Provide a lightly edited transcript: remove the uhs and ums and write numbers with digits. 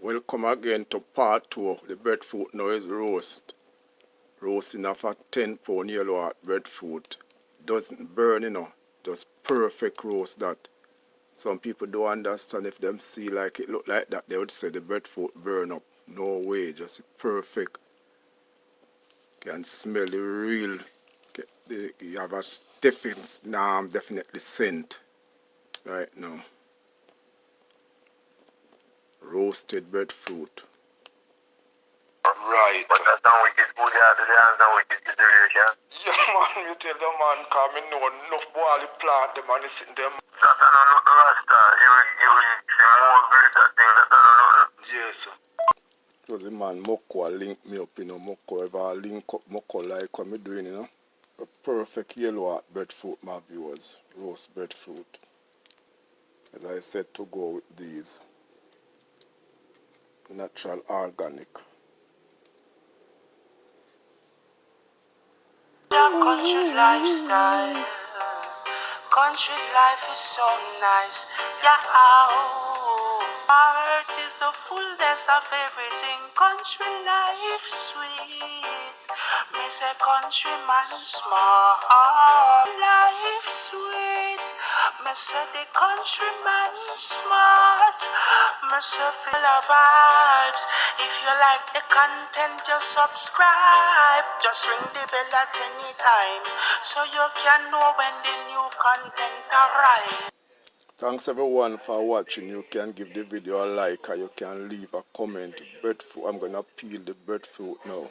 Welcome again to part 2. The breadfruit now is roast. Roasting of a 10-pound yellow heart breadfruit. Doesn't burn, Just perfect roast that. Some people don't understand if them see like it look like that. They would say the breadfruit burn up. No way, just perfect. Can smell the real. You have a stiffness. Now I'm definitely scent. Right now. Roasted breadfruit. Right. But that's not wicked food you have today, and some wicked situation. Yeah, man, you tell the man, because I know enough boy plant them and they sit them. That's not nothing Rasta. You will see more greater things. That's not nothing. Yes. Because the man Moko link me up, Moko ever link up Moko like what me doing, A perfect yellow heart breadfruit, my viewers. Roast breadfruit. As I said, to go with these. Natural organic. Country lifestyle. Country life is so nice. Yeah, art is the fullness of everything. Country life sweet. Me say countryman smart. Life sweet. Me say the countryman smart. Me say feel the vibes. If you like the content, just subscribe. Just ring the bell at any time, so you can know when the new content arrives. Thanks everyone for watching. You can give the video a like or you can leave a comment. Breadfruit. I'm gonna peel the breadfruit now.